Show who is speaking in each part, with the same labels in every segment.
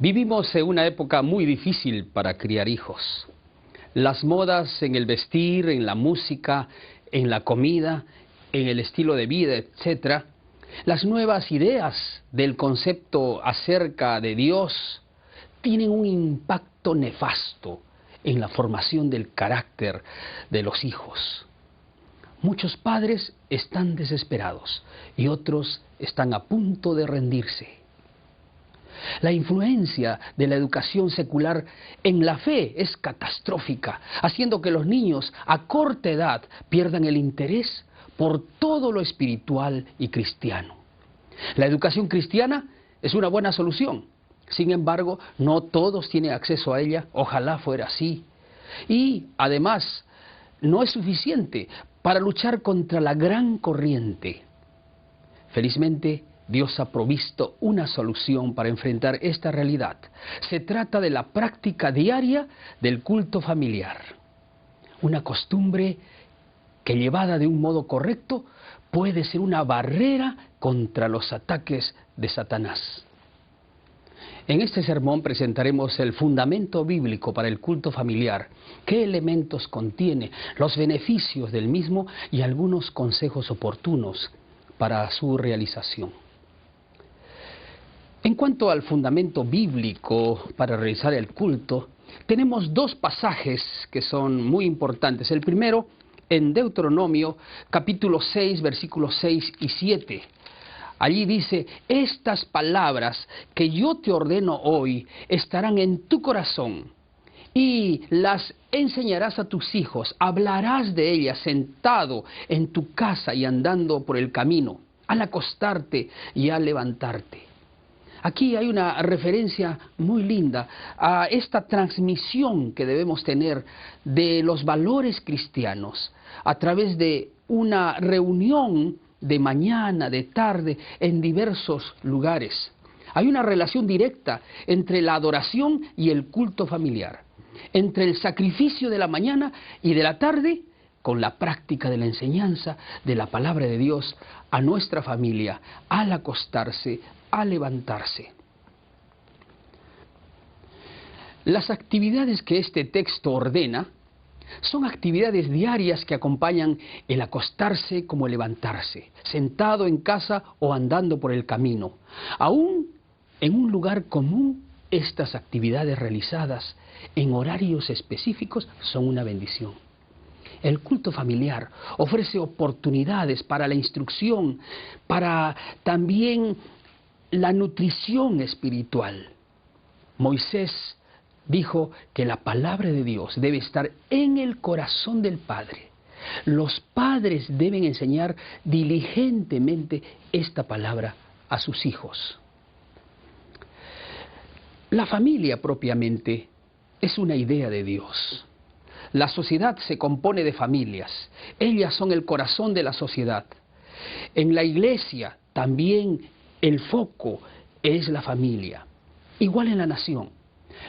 Speaker 1: Vivimos en una época muy difícil para criar hijos. Las modas en el vestir, en la música, en la comida, en el estilo de vida, etc. Las nuevas ideas del concepto acerca de Dios tienen un impacto nefasto en la formación del carácter de los hijos. Muchos padres están desesperados y otros están a punto de rendirse. La influencia de la educación secular en la fe es catastrófica, haciendo que los niños a corta edad pierdan el interés por todo lo espiritual y cristiano. La educación cristiana es una buena solución. Sin embargo, no todos tienen acceso a ella, ojalá fuera así. Y además, no es suficiente para luchar contra la gran corriente. Felizmente, Dios ha provisto una solución para enfrentar esta realidad. Se trata de la práctica diaria del culto familiar. Una costumbre que, llevada de un modo correcto, puede ser una barrera contra los ataques de Satanás. En este sermón presentaremos el fundamento bíblico para el culto familiar, qué elementos contiene, los beneficios del mismo y algunos consejos oportunos para su realización. En cuanto al fundamento bíblico para realizar el culto, tenemos dos pasajes que son muy importantes. El primero, en Deuteronomio, capítulo 6, versículos 6 y 7. Allí dice: estas palabras que yo te ordeno hoy estarán en tu corazón y las enseñarás a tus hijos, hablarás de ellas sentado en tu casa y andando por el camino, al acostarte y al levantarte. Aquí hay una referencia muy linda a esta transmisión que debemos tener de los valores cristianos a través de una reunión de mañana, de tarde, en diversos lugares. Hay una relación directa entre la adoración y el culto familiar, entre el sacrificio de la mañana y de la tarde, con la práctica de la enseñanza de la palabra de Dios a nuestra familia, al acostarse, al levantarse. Las actividades que este texto ordena son actividades diarias que acompañan el acostarse como el levantarse, sentado en casa o andando por el camino. Aún en un lugar común, estas actividades realizadas en horarios específicos son una bendición. El culto familiar ofrece oportunidades para la instrucción, para también la nutrición espiritual. Moisés dijo que la palabra de Dios debe estar en el corazón del Padre. Los padres deben enseñar diligentemente esta palabra a sus hijos. La familia propiamente es una idea de Dios. La sociedad se compone de familias. Ellas son el corazón de la sociedad. En la iglesia también el foco es la familia. Igual en la nación.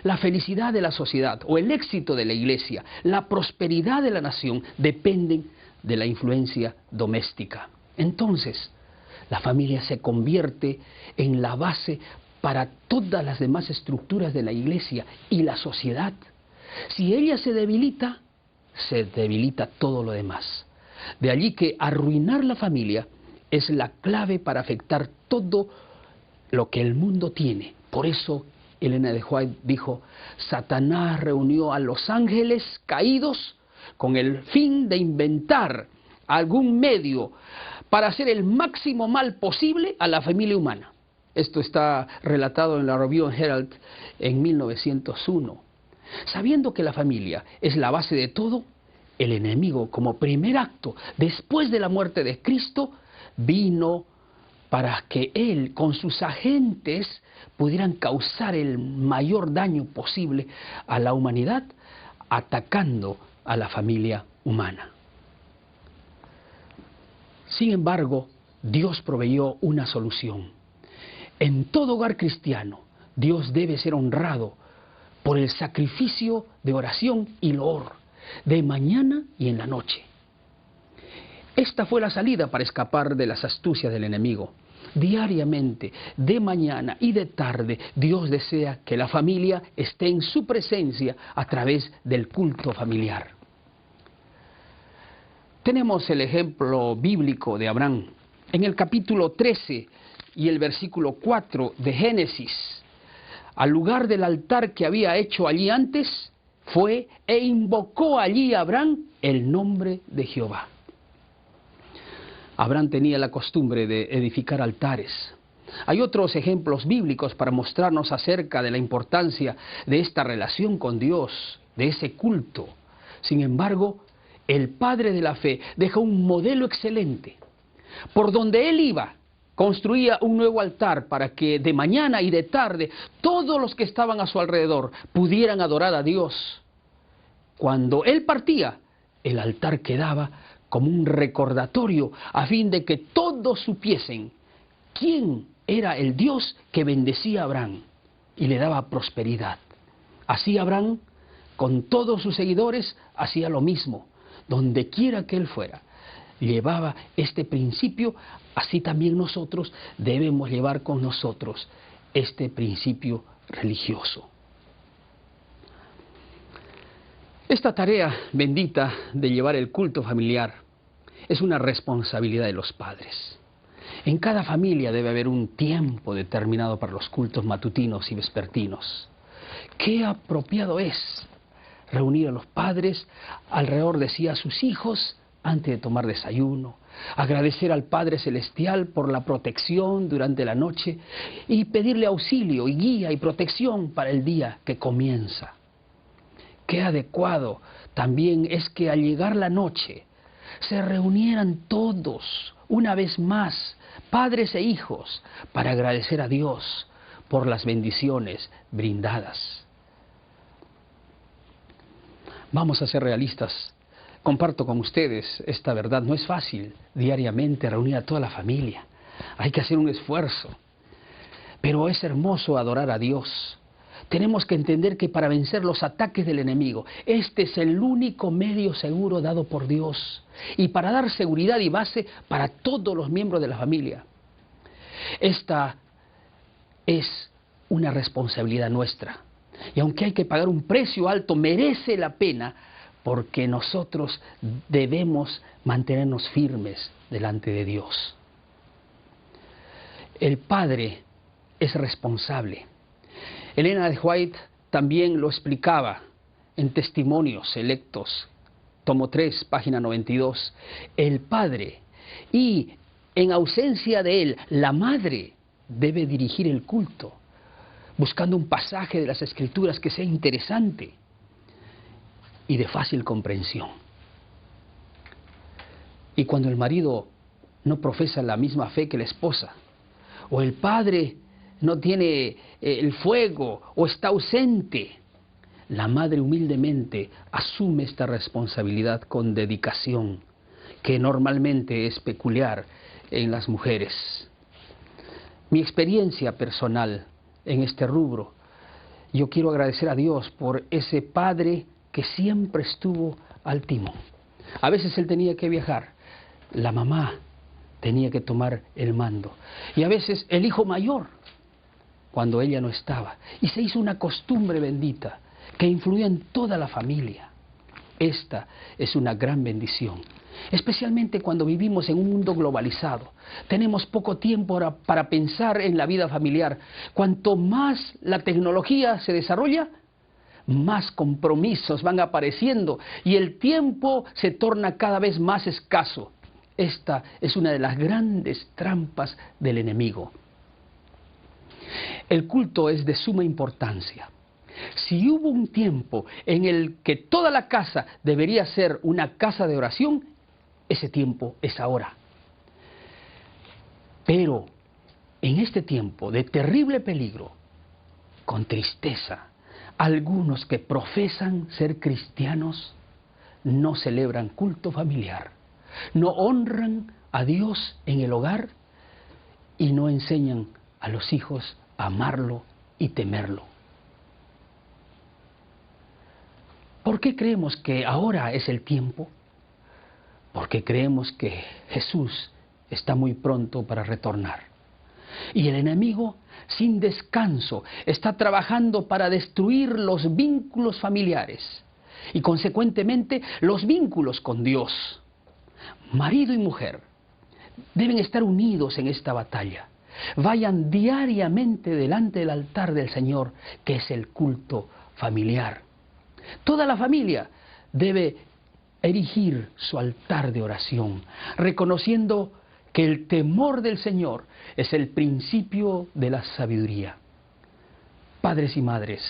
Speaker 1: La felicidad de la sociedad o el éxito de la iglesia, la prosperidad de la nación dependen de la influencia doméstica. Entonces, la familia se convierte en la base para todas las demás estructuras de la iglesia y la sociedad. Si ella se debilita todo lo demás. De allí que arruinar la familia es la clave para afectar todo lo que el mundo tiene. Por eso Elena de White dijo: Satanás reunió a los ángeles caídos con el fin de inventar algún medio para hacer el máximo mal posible a la familia humana. Esto está relatado en la Review and Herald en 1901. Sabiendo que la familia es la base de todo, el enemigo, como primer acto después de la muerte de Cristo, vino para que él con sus agentes pudieran causar el mayor daño posible a la humanidad, atacando a la familia humana. Sin embargo, Dios proveyó una solución. En todo hogar cristiano, Dios debe ser honrado por el sacrificio de oración y loor, de mañana y en la noche. Esta fue la salida para escapar de las astucias del enemigo. Diariamente, de mañana y de tarde, Dios desea que la familia esté en su presencia a través del culto familiar. Tenemos el ejemplo bíblico de Abraham. En el capítulo 13 y el versículo 4 de Génesis, al lugar del altar que había hecho allí antes, fue e invocó allí a Abraham el nombre de Jehová. Abraham tenía la costumbre de edificar altares. Hay otros ejemplos bíblicos para mostrarnos acerca de la importancia de esta relación con Dios, de ese culto. Sin embargo, el padre de la fe deja un modelo excelente. Por donde él iba, construía un nuevo altar para que de mañana y de tarde todos los que estaban a su alrededor pudieran adorar a Dios. Cuando él partía, el altar quedaba como un recordatorio a fin de que todos supiesen quién era el Dios que bendecía a Abraham y le daba prosperidad. Así Abraham, con todos sus seguidores, hacía lo mismo. Donde quiera que él fuera, llevaba este principio, así también nosotros debemos llevar con nosotros este principio religioso. Esta tarea bendita de llevar el culto familiar es una responsabilidad de los padres. En cada familia debe haber un tiempo determinado para los cultos matutinos y vespertinos. Qué apropiado es reunir a los padres alrededor de sí a sus hijos antes de tomar desayuno, agradecer al Padre Celestial por la protección durante la noche y pedirle auxilio y guía y protección para el día que comienza. Qué adecuado también es que al llegar la noche se reunieran todos una vez más, padres e hijos, para agradecer a Dios por las bendiciones brindadas. Vamos a ser realistas. Comparto con ustedes esta verdad. No es fácil diariamente reunir a toda la familia. Hay que hacer un esfuerzo. Pero es hermoso adorar a Dios. Tenemos que entender que para vencer los ataques del enemigo, este es el único medio seguro dado por Dios y para dar seguridad y base para todos los miembros de la familia. Esta es una responsabilidad nuestra. Y aunque hay que pagar un precio alto, merece la pena porque nosotros debemos mantenernos firmes delante de Dios. El padre es responsable. Elena de White también lo explicaba en Testimonios Selectos, tomo 3, página 92. El padre y, en ausencia de él, la madre debe dirigir el culto, buscando un pasaje de las Escrituras que sea interesante y de fácil comprensión. Y cuando el marido no profesa la misma fe que la esposa, o el padre no tiene el fuego o está ausente, la madre humildemente asume esta responsabilidad con dedicación, que normalmente es peculiar en las mujeres. Mi experiencia personal en este rubro, yo quiero agradecer a Dios por ese padre que siempre estuvo al timón. A veces él tenía que viajar, la mamá tenía que tomar el mando, y a veces el hijo mayor, cuando ella no estaba, y se hizo una costumbre bendita que influía en toda la familia. Esta es una gran bendición, especialmente cuando vivimos en un mundo globalizado. Tenemos poco tiempo para pensar en la vida familiar. Cuanto más la tecnología se desarrolla, más compromisos van apareciendo y el tiempo se torna cada vez más escaso. Esta es una de las grandes trampas del enemigo. El culto es de suma importancia. Si hubo un tiempo en el que toda la casa debería ser una casa de oración, ese tiempo es ahora. Pero en este tiempo de terrible peligro, con tristeza, algunos que profesan ser cristianos no celebran culto familiar, no honran a Dios en el hogar y no enseñan a los hijos a amarlo y temerlo. ¿Por qué creemos que ahora es el tiempo? porque creemos que Jesús está muy pronto para retornar. Y el enemigo, sin descanso, está trabajando para destruir los vínculos familiares y, consecuentemente, los vínculos con Dios. Marido y mujer deben estar unidos en esta batalla. Vayan diariamente delante del altar del Señor, que es el culto familiar. Toda la familia debe erigir su altar de oración, reconociendo que el temor del Señor es el principio de la sabiduría. Padres y madres,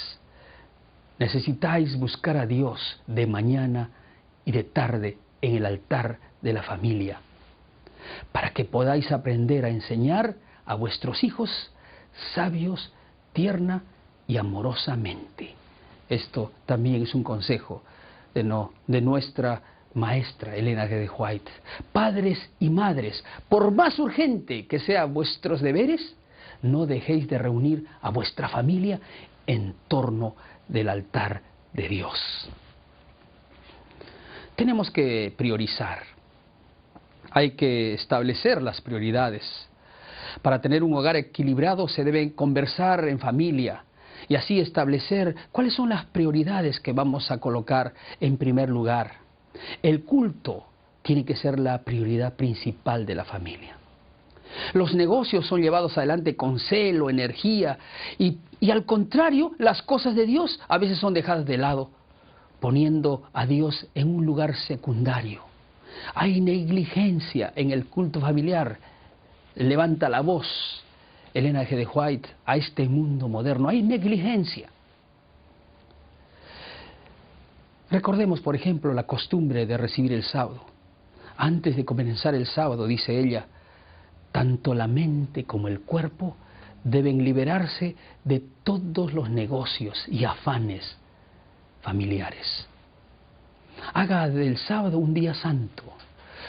Speaker 1: necesitáis buscar a Dios de mañana y de tarde en el altar de la familia, para que podáis aprender a enseñar a vuestros hijos sabios, tierna y amorosamente. Esto también es un consejo de nuestra maestra Elena G. de White. Padres y madres, por más urgente que sean vuestros deberes, no dejéis de reunir a vuestra familia en torno del altar de Dios. Tenemos que priorizar. Hay que establecer las prioridades. Para tener un hogar equilibrado se debe conversar en familia y así establecer cuáles son las prioridades que vamos a colocar en primer lugar. El culto tiene que ser la prioridad principal de la familia. Los negocios son llevados adelante con celo, energía y al contrario, las cosas de Dios a veces son dejadas de lado, poniendo a Dios en un lugar secundario. Hay negligencia en el culto familiar. Levanta la voz Elena G. de White a este mundo moderno. Hay negligencia. Recordemos, por ejemplo, la costumbre de recibir el sábado. Antes de comenzar el sábado, dice ella, tanto la mente como el cuerpo deben liberarse de todos los negocios y afanes familiares. Haga del sábado un día santo.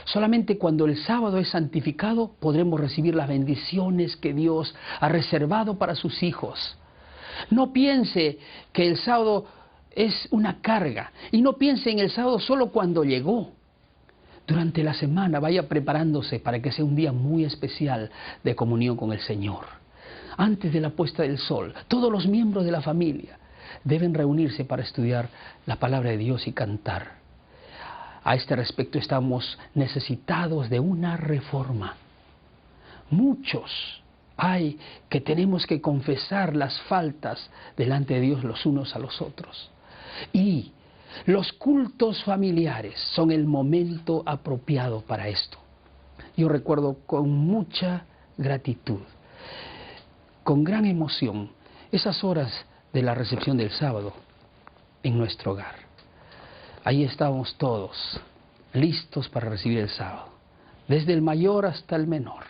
Speaker 1: Solamente cuando el sábado es santificado podremos recibir las bendiciones que Dios ha reservado para sus hijos. No piense que el sábado es una carga y no piense en el sábado solo cuando llegó. Durante la semana vaya preparándose para que sea un día muy especial de comunión con el Señor. Antes de la puesta del sol, todos los miembros de la familia deben reunirse para estudiar la palabra de Dios y cantar. A este respecto estamos necesitados de una reforma. Muchos hay que tenemos que confesar las faltas delante de Dios los unos a los otros. Y los cultos familiares son el momento apropiado para esto. Yo recuerdo con mucha gratitud, con gran emoción, esas horas de la recepción del sábado en nuestro hogar. Ahí estábamos todos, listos para recibir el sábado, desde el mayor hasta el menor.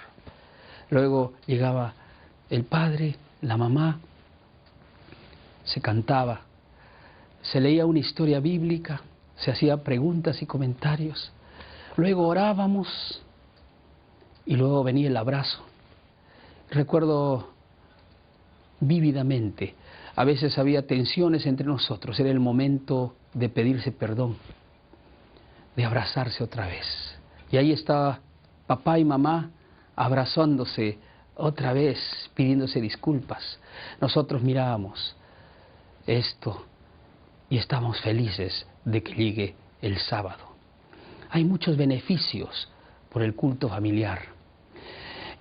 Speaker 1: Luego llegaba el padre, la mamá, se cantaba, se leía una historia bíblica, se hacía preguntas y comentarios. Luego orábamos y luego venía el abrazo. Recuerdo vívidamente, a veces había tensiones entre nosotros, era el momento de pedirse perdón, de abrazarse otra vez. Y ahí estaba papá y mamá abrazándose otra vez, pidiéndose disculpas. Nosotros mirábamos esto y estamos felices de que llegue el sábado. Hay muchos beneficios por el culto familiar.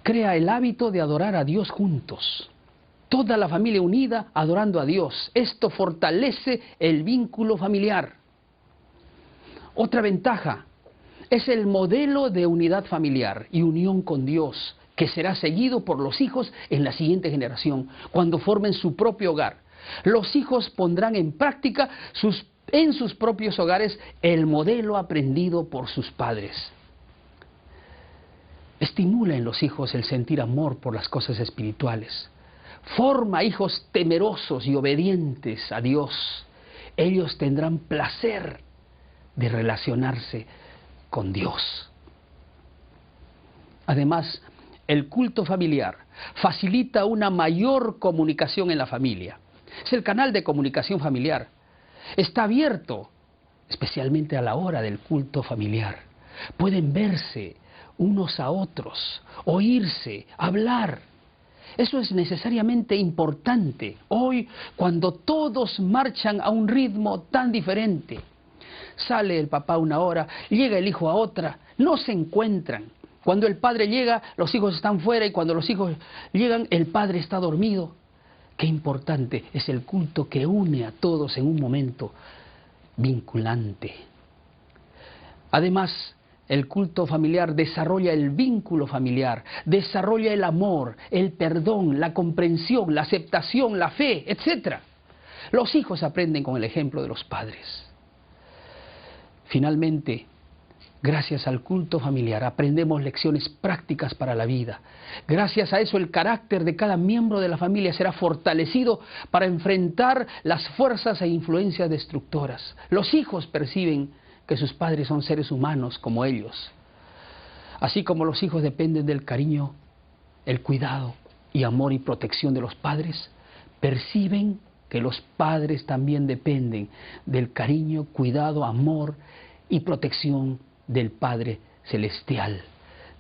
Speaker 1: Crea el hábito de adorar a Dios juntos. Toda la familia unida adorando a Dios. Esto fortalece el vínculo familiar. Otra ventaja es el modelo de unidad familiar y unión con Dios, que será seguido por los hijos en la siguiente generación, cuando formen su propio hogar. Los hijos pondrán en práctica en sus propios hogares el modelo aprendido por sus padres. Estimula en los hijos el sentir amor por las cosas espirituales. Forma hijos temerosos y obedientes a Dios. Ellos tendrán placer de relacionarse con Dios. Además, el culto familiar facilita una mayor comunicación en la familia. Es el canal de comunicación familiar. Está abierto, especialmente a la hora del culto familiar. pueden verse unos a otros, oírse, hablar. Eso es necesariamente importante hoy, cuando todos marchan a un ritmo tan diferente. Sale el papá una hora, llega el hijo a otra, no se encuentran. Cuando el padre llega, los hijos están fuera, y cuando los hijos llegan, el padre está dormido. Qué importante es el culto que une a todos en un momento vinculante. Además, el culto familiar desarrolla el vínculo familiar, desarrolla el amor, el perdón, la comprensión, la aceptación, la fe, etc. Los hijos aprenden con el ejemplo de los padres. Finalmente, gracias al culto familiar aprendemos lecciones prácticas para la vida. Gracias a eso el carácter de cada miembro de la familia será fortalecido para enfrentar las fuerzas e influencias destructoras. Los hijos perciben que sus padres son seres humanos como ellos. Así como los hijos dependen del cariño, el cuidado y amor y protección de los padres, perciben que los padres también dependen del cariño, cuidado, amor y protección del Padre Celestial.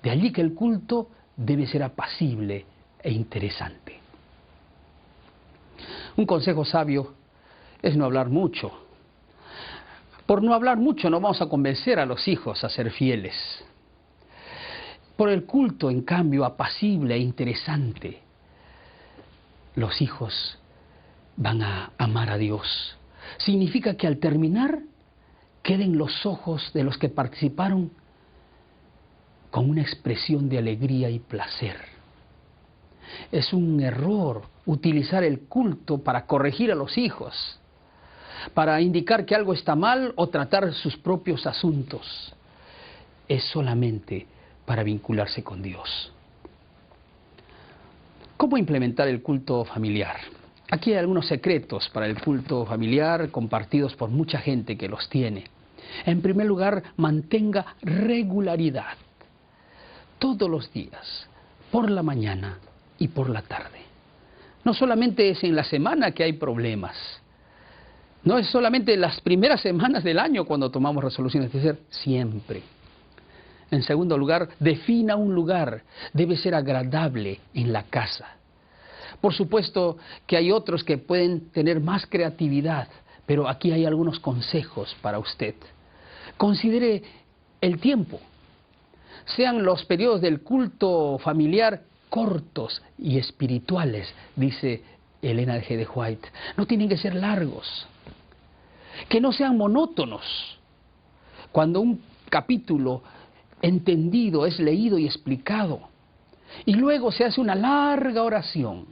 Speaker 1: De allí que el culto debe ser apacible e interesante. Un consejo sabio es no hablar mucho. Por no hablar mucho no vamos a convencer a los hijos a ser fieles. Por el culto, en cambio, apacible e interesante, los hijos van a amar a Dios. Significa que al terminar queden los ojos de los que participaron con una expresión de alegría y placer. Es un error utilizar el culto para corregir a los hijos, para indicar que algo está mal o tratar sus propios asuntos. Es solamente para vincularse con Dios. ¿Cómo implementar el culto familiar? Aquí hay algunos secretos para el culto familiar compartidos por mucha gente que los tiene. En primer lugar, mantenga regularidad. Todos los días, por la mañana y por la tarde. No solamente es en la semana que hay problemas. No es solamente en las primeras semanas del año cuando tomamos resoluciones, debe ser siempre. En segundo lugar, defina un lugar. Debe ser agradable en la casa. Por supuesto que hay otros que pueden tener más creatividad, pero aquí hay algunos consejos para usted. Considere el tiempo. Sean los periodos del culto familiar cortos y espirituales, dice Elena G. de White. No tienen que ser largos. Que no sean monótonos. Cuando un capítulo entendido es leído y explicado, y luego se hace una larga oración,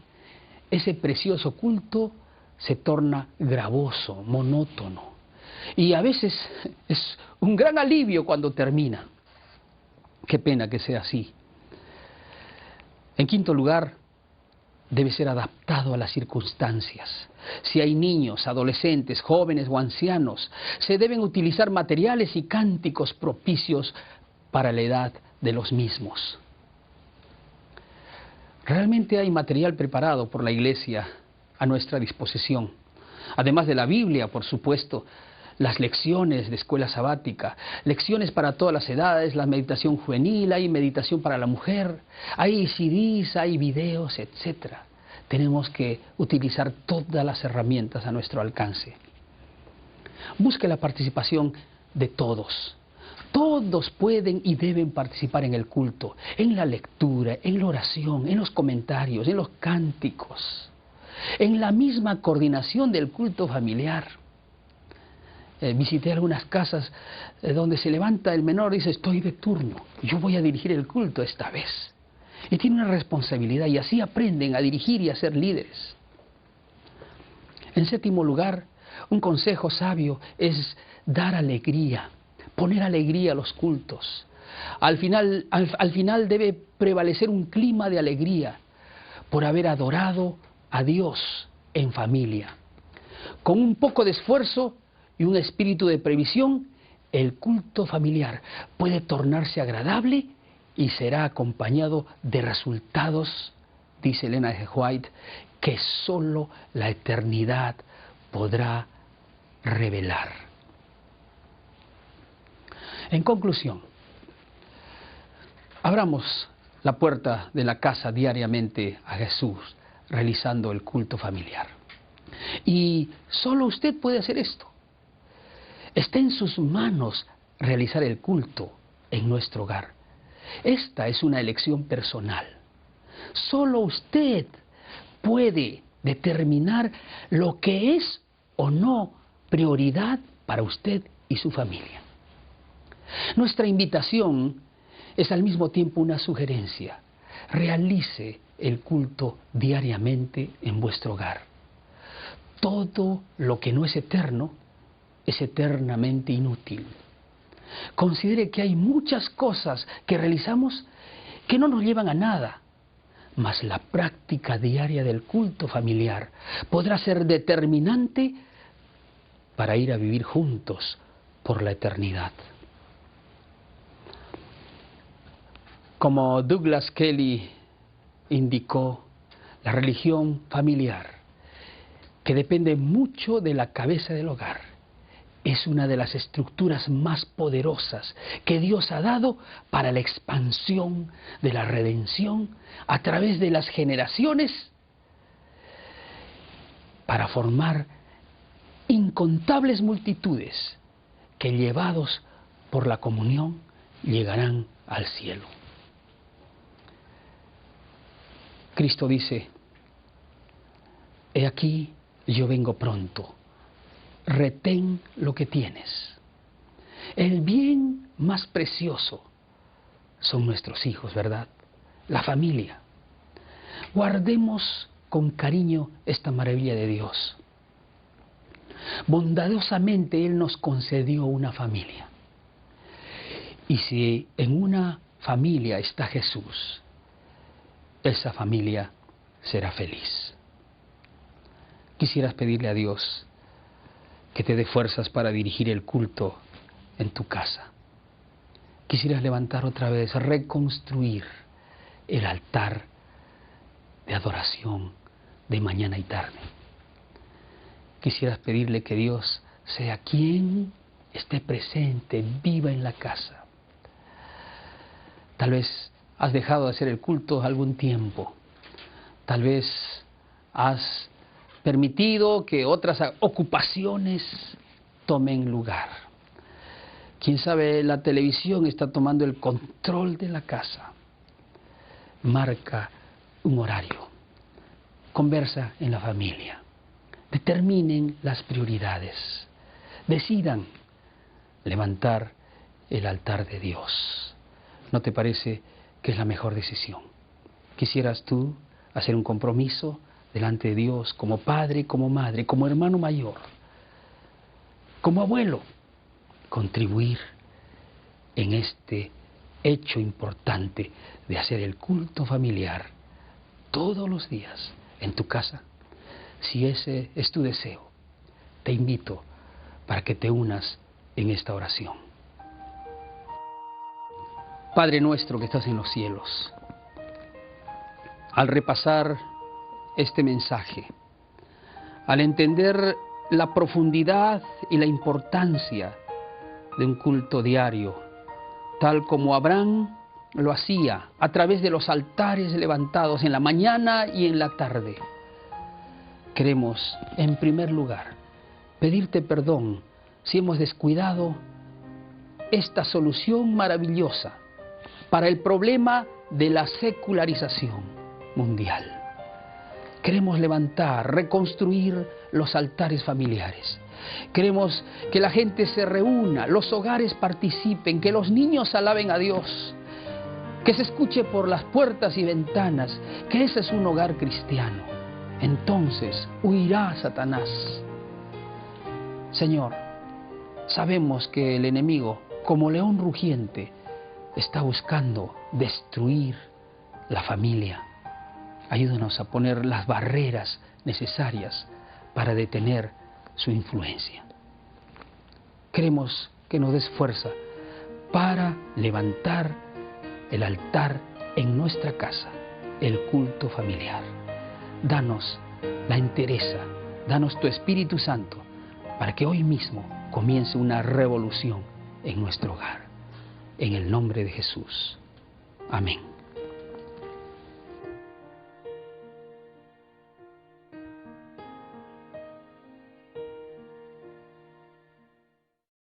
Speaker 1: ese precioso culto se torna gravoso, monótono. Y a veces es un gran alivio cuando termina. Qué pena que sea así. En quinto lugar, debe ser adaptado a las circunstancias. Si hay niños, adolescentes, jóvenes o ancianos, se deben utilizar materiales y cánticos propicios para la edad de los mismos. Realmente hay material preparado por la Iglesia a nuestra disposición. Además de la Biblia, por supuesto, las lecciones de escuela sabática, lecciones para todas las edades, la meditación juvenil, hay meditación para la mujer, hay CDs, hay videos, etc. Tenemos que utilizar todas las herramientas a nuestro alcance. Busque la participación de todos. Todos pueden y deben participar en el culto, en la lectura, en la oración, en los comentarios, en los cánticos, en la misma coordinación del culto familiar. Visité algunas casas donde se levanta el menor y dice: estoy de turno, yo voy a dirigir el culto esta vez. Y tiene una responsabilidad, y así aprenden a dirigir y a ser líderes. En séptimo lugar, un consejo sabio es dar alegría, poner alegría a los cultos. Al final debe prevalecer un clima de alegría por haber adorado a Dios en familia. Con un poco de esfuerzo y un espíritu de previsión, el culto familiar puede tornarse agradable y será acompañado de resultados, dice Elena G. White, que solo la eternidad podrá revelar. En conclusión, Abramos la puerta de la casa diariamente a Jesús, realizando el culto familiar. Y solo usted puede hacer esto. Está en sus manos realizar el culto en nuestro hogar. Esta es una elección personal. Solo usted puede determinar lo que es o no prioridad para usted y su familia. Nuestra invitación es al mismo tiempo una sugerencia. Realice el culto diariamente en vuestro hogar. Todo lo que no es eterno es eternamente inútil. Considere que hay muchas cosas que realizamos que no nos llevan a nada, mas la práctica diaria del culto familiar podrá ser determinante para ir a vivir juntos por la eternidad. Como Douglas Kelly indicó, la religión familiar, que depende mucho de la cabeza del hogar, es una de las estructuras más poderosas que Dios ha dado para la expansión de la redención a través de las generaciones, para formar incontables multitudes que, llevados por la comunión, llegarán al cielo. Cristo dice: he aquí, yo vengo pronto. Retén lo que tienes. El bien más precioso son nuestros hijos, ¿verdad? La familia. Guardemos con cariño esta maravilla de Dios. Bondadosamente Él nos concedió una familia. Y si en una familia está Jesús, esa familia será feliz. Quisieras pedirle a Dios que te dé fuerzas para dirigir el culto en tu casa. Quisieras levantar otra vez, reconstruir el altar de adoración de mañana y tarde. Quisieras pedirle que Dios sea quien esté presente, viva en la casa. Tal vez has dejado de hacer el culto algún tiempo. Tal vez has permitido que otras ocupaciones tomen lugar. Quién sabe, la televisión está tomando el control de la casa. Marca un horario. Conversa en la familia. Determinen las prioridades. Decidan levantar el altar de Dios. ¿No te parece que es la mejor decisión? ¿Quisieras tú hacer un compromiso delante de Dios como padre, como madre, como hermano mayor, como abuelo, contribuir en este hecho importante de hacer el culto familiar todos los días en tu casa? Si ese es tu deseo, te invito para que te unas en esta oración. Padre nuestro que estás en los cielos, al repasar este mensaje, al entender la profundidad y la importancia de un culto diario, tal como Abraham lo hacía a través de los altares levantados en la mañana y en la tarde, queremos, en primer lugar, pedirte perdón si hemos descuidado esta solución maravillosa para el problema de la secularización mundial. Queremos levantar, reconstruir los altares familiares. Queremos que la gente se reúna, los hogares participen, que los niños alaben a Dios, que se escuche por las puertas y ventanas que ese es un hogar cristiano. Entonces huirá Satanás. Señor, sabemos que el enemigo, como león rugiente, está buscando destruir la familia. Ayúdanos a poner las barreras necesarias para detener su influencia. Queremos que nos des fuerza para levantar el altar en nuestra casa, el culto familiar. Danos la entereza, danos tu Espíritu Santo para que hoy mismo comience una revolución en nuestro hogar. En el nombre de Jesús. Amén.